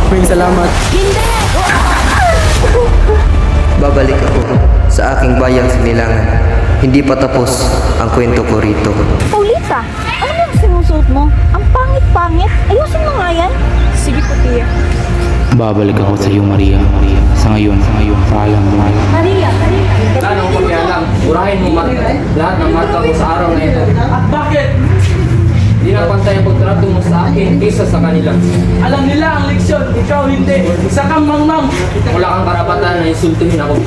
Salamat. Hindi! Babalik ako sa aking bayang Sinilangan. Hindi pa tapos ang kwento ko rito. Paulita, ano yung sinusuot mo? Ang pangit-pangit. Ayusin mo nga yan. Sige po, tiya. Babalik ako sa iyo, Maria. Sa ngayon, paalam. Maria. Wala nang pakialam. Urahin mo lahat ng marka ko sa araw na ito. At bakit? Hindi na pantay ang pagtrato mo sa akin kaysa sa kanila. Alam nila ang leksyon, ikaw hindi. Isa kang mangmang. Wala kang karapatan na insultuhin ako.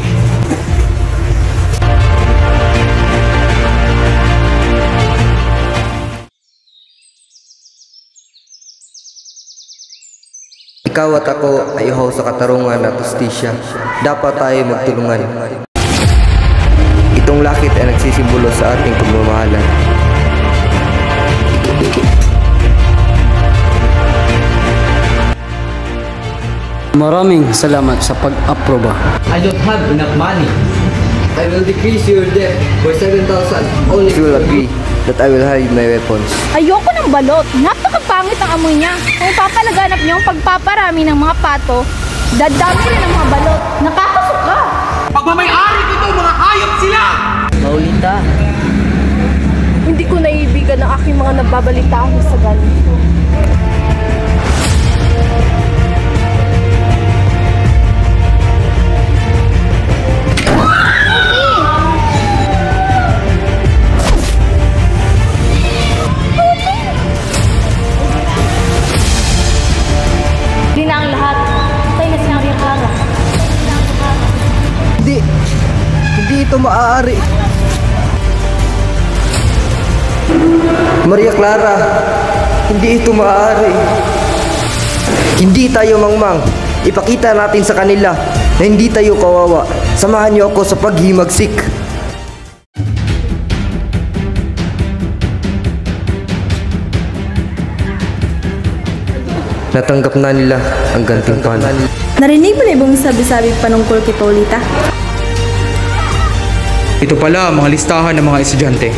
Ikaw at ako ay uhaw sa katarungan at justisya. Dapat tayo magtulungan. Itong lakit ay nagsisimbolo sa ating pagmamahalan. Maraming salamat sa pag-aproba. I don't have enough money. I will decrease your debt for 7,000 only if you will agree that I will hide my weapons. Ayoko ng balot. Napakapangit ang amoy niya. Kung papalaganap niyo ang pagpaparami ng mga pato, dadami rin ang mga balot. Nakakasuka. Pagmamayari ko to, mga hayop sila! Paulita. Hindi ko naibigan ang aking mga nababalitahan sa ganito. Hindi na ang lahat. Patay na si Maria Clara. Hindi ito maaari. Maria Clara, hindi ito maaari. Hindi tayo mangmang. Ipakita natin sa kanila na hindi tayo kawawa. Samahan niyo ako sa paghimagsik. Natanggap na nila ang gantimpala. Narinig mo na ibang sabi-sabi panungkol kay Paulita? Ito pala ang mga listahan ng mga estudyante.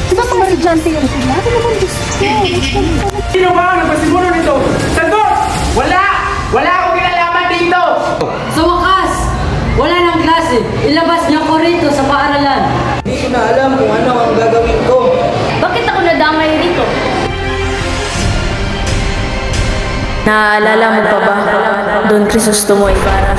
Diba mga estudyante yung sila? Ano naman gusto? Sino ba ang nagpasimulo nito? Sagot! Wala! Wala akong kinalaman dito! Sa wakas, wala ng klase. Ilabas niyo ko rito sa paaralan. Hindi ko na alam kung ano ang gagawin ko. Bakit ako nadamay rito? Naalala mo pa ba? Don Crisostomo Ibarra.